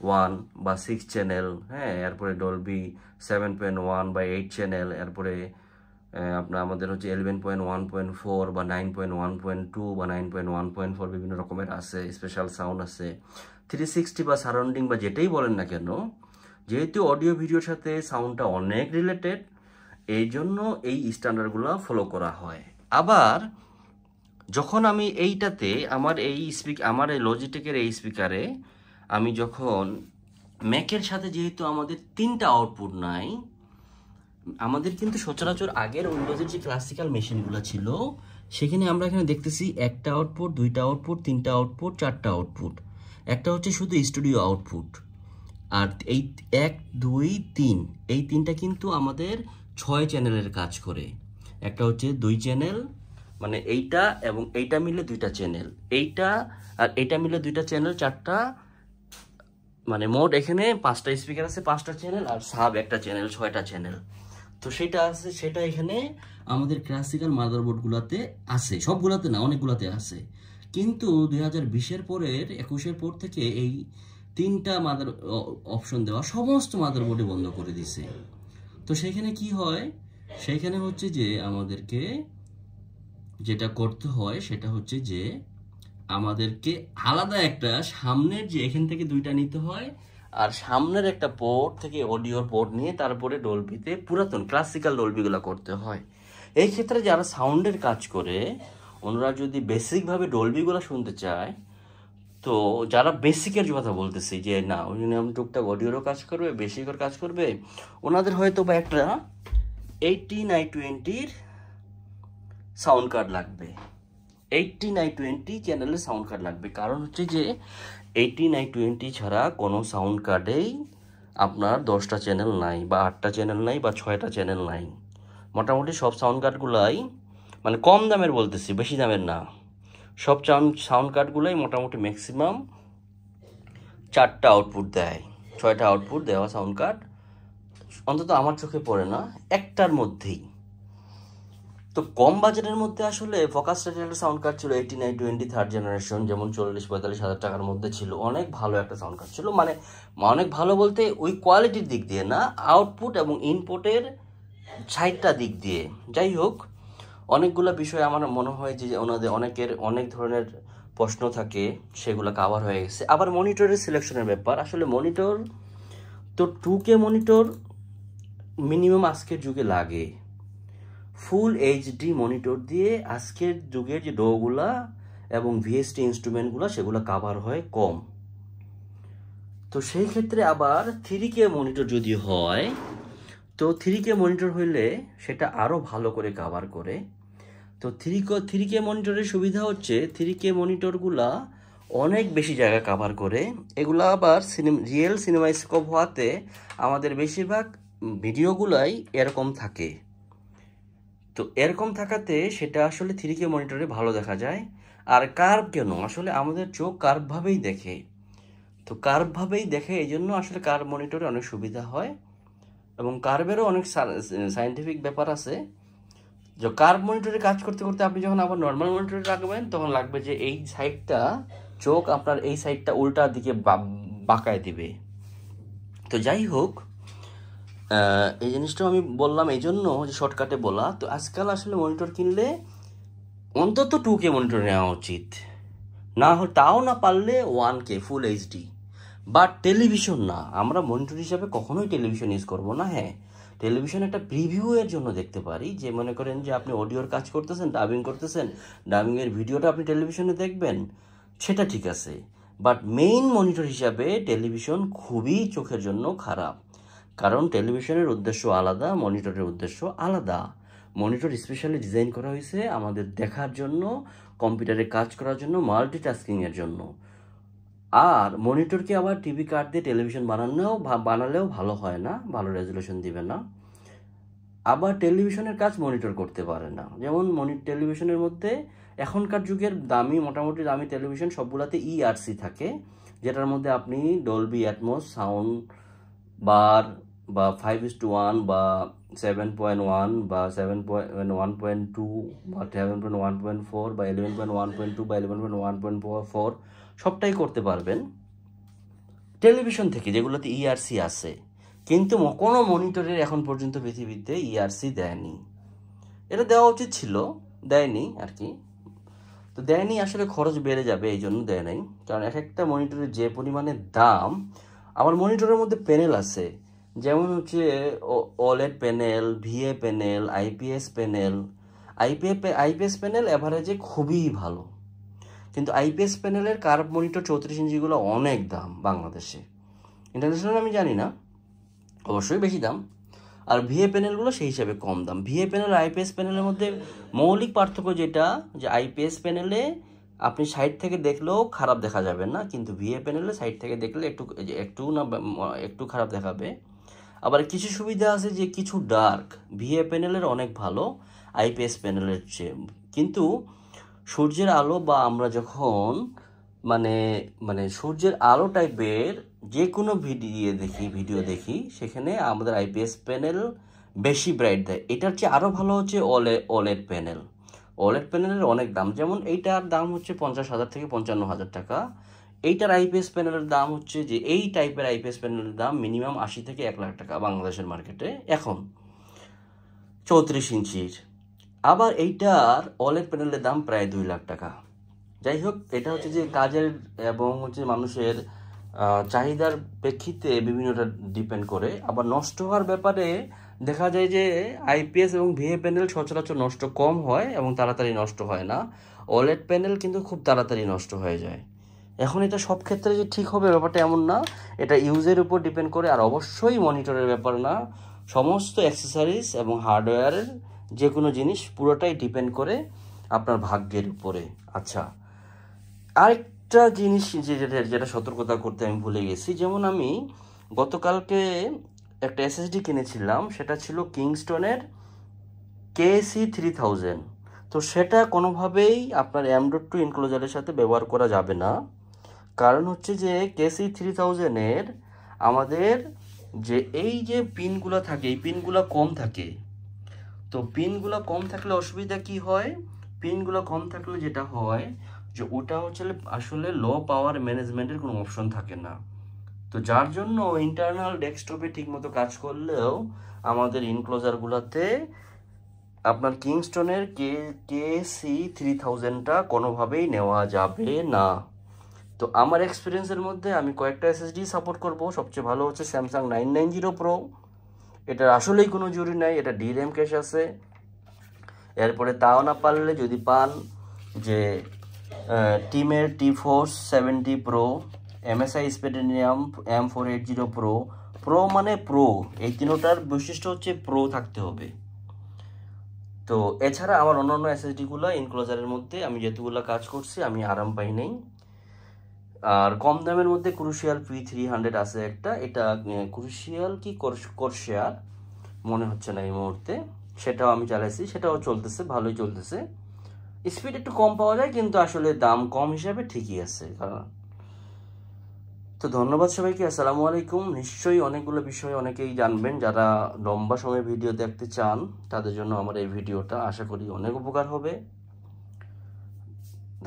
A: ওয়ান বা 6 চ্যানেল, হ্যাঁ, এরপরে ডলবি 7.1 বা 8 চ্যানেল, এরপরে আপনার আমাদের হচ্ছে 11.1.4 বা 9.1.2 বা 9.1.4 বিভিন্ন রকমের আছে, স্পেশাল সাউন্ড আছে, 360 বা সারাউন্ডিং বা যেটাই বলেন না কেন, যেহেতু অডিও ভিডিওর সাথে সাউন্ডটা অনেক রিলেটেড, এই জন্য এই স্ট্যান্ডার্ডগুলো ফলো করা হয়। আবার যখন আমি এইটাতে আমার এই লজিটেকের এই স্পিকারে আমি যখন ম্যাকের সাথে, যেহেতু আমাদের 3টা আউটপুট নাই, আমাদের কিন্তু সচরাচর আগের উইন্ডোজের যে ক্লাসিক্যাল মেশিনগুলো ছিল সেখানে আমরা এখানে দেখতেছি 1টা আউটপুট, 2টা আউটপুট, 3টা আউটপুট, 4টা আউটপুট। একটা হচ্ছে শুধু স্টুডিও আউটপুট, আর এই 1, 2, 3 এই 3টা কিন্তু আমাদের 6 চ্যানেলের কাজ করে। একটা হচ্ছে 2 চ্যানেল, মানে এইটা এবং এইটা মিলে 2টা চ্যানেল, এইটা আর এইটা মিলে 2টা চ্যানেল, 4টা, মানে মোট এখানে 5টা স্পিকার আছে, 5টা চ্যানেল, আর সাব একটা চ্যানেল, 6টা চ্যানেল। তো সেটা আছে, সেটা এখানে আমাদের ক্লাসিক্যাল মাদারবোর্ডগুলোতে আছে, সবগুলোতে না, অনেকগুলোতে আছে। কিন্তু 2020-এর পরের 21-এর পর থেকে এই 3টা অপশন দেওয়া সমস্ত মাদারবোর্ডে বন্ধ করে দিছে। তো সেখানে কি হয়, সেখানে হচ্ছে যে আমাদেরকে যেটা করতে হয় সেটা হচ্ছে যে আমাদেরকে আলাদা একটা সামনের, যে এখান থেকে 2টা নিতে হয়, আর সামনের একটা পোর্ট থেকে অডিওর পোর্ট নিয়ে তারপরে ডলবিতে পুরাতন ক্লাসিক্যাল ডলবিগুলো করতে হয়। এই ক্ষেত্রে যারা সাউন্ডের কাজ করে ওনারা যদি বেসিকভাবে ডলবিগুলো শুনতে চায়, তো যারা বেসিকের কথা বলতেছি যে না ওই জন্য আমি টুকটাক অডিওরও কাজ করবে, বেসিকের কাজ করবে, ওনাদের হয়তো বা একটা 18i20-র সাউন্ড কার্ড লাগবে, 18i20 চ্যানেলের সাউন্ড কার্ড লাগবে। কারণ হচ্ছে যে 18i20 ছাড়া কোনো সাউন্ড কার্ডেই আপনার 10টা চ্যানেল নাই, বা 8টা চ্যানেল নাই, বা 6টা চ্যানেল নাই। মোটামুটি সব সাউন্ড কার্ডগুলাই, মানে কম দামের বলতেছি, বেশি দামের না, সব সাউন্ড কার্ডগুলাই মোটামুটি ম্যাক্সিমাম 4টা আউটপুট দেয়, 6টা আউটপুট দেওয়া সাউন্ড কার্ড অন্তত আমার চোখে পড়ে না একটার মধ্যেই। তো কম বাজেটের মধ্যে আসলে ফোকাস রেটের সাউন্ড কার্ড ছিল 18i20 থার্ড জেনারেশন, যেমন 40-45 হাজার টাকার মধ্যে ছিল, অনেক ভালো একটা সাউন্ড কার্ড ছিল। মানে অনেক ভালো বলতে ওই কোয়ালিটির দিক দিয়ে না, আউটপুট এবং ইনপুটের 60টা দিক দিয়ে। যাই হোক, অনেকগুলো বিষয় আমার মনে হয় যে ওনাদের অনেকের অনেক ধরনের প্রশ্ন থাকে, সেগুলো কাভার হয়ে গেছে। আবার মনিটরের সিলেকশনের ব্যাপার, আসলে মনিটর তো 2K মনিটর মিনিমাম আজকের যুগে লাগে। ফুল এইচডি মনিটর দিয়ে আজকের যুগের যে ডোগুলা এবং ভিএসটি ইনস্ট্রুমেন্টগুলো সেগুলো কাভার হয় কম। তো সেই ক্ষেত্রে আবার 3K মনিটর যদি হয়, তো 3K মনিটর হইলে সেটা আরও ভালো করে কাভার করে। তো 3K মনিটরের সুবিধা হচ্ছে 3K মনিটরগুলা অনেক বেশি জায়গা কাভার করে। এগুলো আবার রিয়েল সিনেমাস্কোপ হওয়াতে আমাদের বেশিরভাগ ভিডিওগুলাই এরকম থাকে। তো এরকম থাকাতে সেটা আসলে 3K মনিটরে ভালো দেখা যায়। আর কার্ভ কেন, আসলে আমাদের চোখ কার্ভভাবেই দেখে, তো কার্ভভাবেই দেখে, এই জন্য আসলে কার্ভ মনিটরে অনেক সুবিধা হয়। এবং কার্ভেরও অনেক সায়েন্টিফিক ব্যাপার আছে। যে কার্ভ মনিটরে কাজ করতে করতে আপনি যখন আবার নর্মাল মনিটরে রাখবেন, তখন লাগবে যে এই সাইডটা, চোখ আপনার এই সাইডটা উল্টা দিকে বাঁকায় দিবে। তো যাই হোক, এই জিনিসটাও আমি বললাম এই জন্য যে শর্টকাটে বলা। তো আজকাল আসলে মনিটর কিনলে অন্তত 2K মনিটর নেওয়া উচিত, না তাও না পারলে 1K full HD. But television না, আমরা মনিটর হিসাবে কখনোই টেলিভিশন ইউজ করবো না। হ্যাঁ, টেলিভিশন একটা প্রিভিউয়ের জন্য দেখতে পারি, যে মনে করেন যে আপনি অডিওর কাজ করতেছেন, ডাবিং করতেছেন, ডাবিংয়ের ভিডিওটা আপনি টেলিভিশনে দেখবেন, সেটা ঠিক আছে। বাট মেইন মনিটর হিসাবে টেলিভিশন খুবই চোখের জন্য খারাপ, কারণ টেলিভিশনের উদ্দেশ্য আলাদা, মনিটরের উদ্দেশ্য আলাদা। মনিটর স্পেশালি ডিজাইন করা হয়েছে আমাদের দেখার জন্য, কম্পিউটারে কাজ করার জন্য, মাল্টিটাস্কিংয়ের জন্য। আর মনিটরকে আবার টিভি কার্ড দিয়ে টেলিভিশন বানালেও ভালো হয় না, ভালো রেজুলেশন দিবে না। আবার টেলিভিশনের কাজ মনিটর করতে পারে না। যেমন টেলিভিশনের মধ্যে এখনকার যুগের মোটামুটি দামি টেলিভিশন সবগুলাতে ERC থাকে, যেটার মধ্যে আপনি ডলবি অ্যাটমস সাউন্ড বার বা 5:1 বা 7.1 বা 7.1.2 বা 7.1.4 বা 11.1.2 বা 11.1.4 সবটাই করতে পারবেন। টেলিভিশন থেকে, যেগুলোতে ইআরসি আছে, কিন্তু কোনো মনিটরের এখন পর্যন্ত পৃথিবীতে ইআরসি দেয়নি। এটা দেওয়া উচিত ছিল, দেয়নি আর কি। তো দেয়নি, আসলে খরচ বেড়ে যাবে এই জন্য দেয় নাই, কারণ এক একটা মনিটরের যে পরিমাণে দাম। আমার মনিটরের মধ্যে প্যানেল আছে, যেমন হচ্ছে OLED panel, VA panel, IPS panel. IPS panel অ্যাভারেজে খুবই ভালো, কিন্তু আইপিএস প্যানেলের কার্ভ মনিটর 34 ইঞ্চিগুলো অনেক দাম বাংলাদেশে। ইন্টারন্যাশনাল আমি জানি না, অবশ্যই বেশি দাম। আর ভিএ প্যানেলগুলো সেই হিসাবে কম দাম। ভিএ প্যানেল আর আইপিএস প্যানেলের মধ্যে মৌলিক পার্থক্য যেটা, যে আইপিএস প্যানেলে আপনি সাইড থেকে দেখলেও খারাপ দেখা যাবে না, কিন্তু ভিএ প্যানেলে সাইড থেকে দেখলে একটু খারাপ দেখাবে। আবার কিছু সুবিধা আছে যে কিছু ডার্ক ভিএ প্যানেলের অনেক ভালো আইপিএস প্যানেলের চেয়ে। কিন্তু সূর্যের আলো বা আমরা যখন মানে মানে সূর্যের আলো টাইপের যে কোনো ভিডিও দেখি, সেখানে আমাদের আইপিএস প্যানেল বেশি ব্রাইট দেয়। এটার চেয়ে আরও ভালো হচ্ছে ওলেড প্যানেল। ওলেড প্যানেলের অনেক দাম, যেমন এইটার দাম হচ্ছে 50,000 থেকে 55,000 টাকা। এইটার আইপিএস প্যানেলের দাম হচ্ছে, যে এই টাইপের আইপিএস প্যানেলের দাম মিনিমাম 80 থেকে 1 লাখ টাকা বাংলাদেশের মার্কেটে এখন 34 ইঞ্চির। আবার এইটার ওলেড প্যানেলের দাম প্রায় 2 লাখ টাকা। যাই হোক, এটা হচ্ছে যে কাজের এবং হচ্ছে মানুষের চাহিদার প্রেক্ষিতে বিভিন্নটা ডিপেন্ড করে। আবার নষ্ট হওয়ার ব্যাপারে দেখা যায় যে আইপিএস এবং ভিএ প্যানেল সচরাচর নষ্ট কম হয় এবং তাড়াতাড়ি নষ্ট হয় না। ওলেড প্যানেল কিন্তু খুব তাড়াতাড়ি নষ্ট হয়ে যায়। এখন এটা সব ক্ষেত্রে যে ঠিক হবে ব্যাপারটা এমন না, এটা ইউজের উপর ডিপেন্ড করে। আর অবশ্যই মনিটরের ব্যাপার না, সমস্ত অ্যাক্সেসরিজ এবং হার্ডওয়্যারের যে কোনো জিনিস পুরোটাই ডিপেন্ড করে আপনার ভাগ্যের উপরে। আচ্ছা, আরেকটা জিনিস যেটা সতর্কতা করতে আমি ভুলে গেছি, যেমন আমি গতকালকে একটা এসএসডি কিনেছিলাম, সেটা ছিল কিংস্টনের KC3000। তো সেটা কোনোভাবেই আপনার M.2 এনক্লোজারের সাথে ব্যবহার করা যাবে না। কারণ হচ্ছে যে KC3000-এর আমাদের যে এই যে পিনগুলো থাকে, এই পিনগুলো কম থাকে। তো পিনগুলো কম থাকলে অসুবিধা কি হয়? পিনগুলো কম থাকলে যেটা হয় যে ওটা হচ্ছে আসলে লো পাওয়ার ম্যানেজমেন্টের কোনো অপশন থাকে না। তো যার জন্য ইন্টারনাল ডেস্কটপে ঠিকমতো কাজ করলেও আমাদের ইনক্লোজারগুলোতে আপনার কিংস্টনের KC3000টা কোনোভাবেই নেওয়া যাবে না। তো আমার এক্সপিরিয়েন্সের মধ্যে আমি কয়েকটা এসএসডি সাপোর্ট করব। সবচেয়ে ভালো হচ্ছে স্যামসাং 990 প্রো। এটার আসলেই কোনো জরুরি নাই, এটা DRAM ক্যাশ আছে। এরপরে তাও না পারলে যদি পান যে টিমের T470 pro, MSI স্পেডেনিয়াম M480 pro. Pro মানে প্রো, এই তিনোটার বৈশিষ্ট্য হচ্ছে প্রো থাকতে হবে। তো এছাড়া আমার অন্যান্য এসএসডিগুলো ইনক্লোজারের মধ্যে আমি যেহেতুগুলো কাজ করছি আমি আরাম পাই নাই। আর কম দামের মধ্যে ক্রুশিয়াল P300 আছে একটা, এটা ক্রুশিয়াল কি করশিয়ার মনে হচ্ছে না এই মুহূর্তে, সেটাও আমি চালাইছি, সেটাও চলতেছে, ভালোই চলতেছে। স্পিড একটু কম পাওয়া যায়, কিন্তু আসলে দাম কম হিসাবে ঠিকই আছে। তো ধন্যবাদ সবাইকে, আসসালামু আলাইকুম। নিশ্চয়ই অনেকগুলো বিষয় অনেকেই জানবেন, যারা লম্বা সময় ভিডিও দেখতে চান তাদের জন্য আমার এই ভিডিওটা আশা করি অনেক উপকার হবে।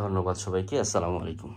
A: ধন্যবাদ সবাইকে, আসসালামু আলাইকুম।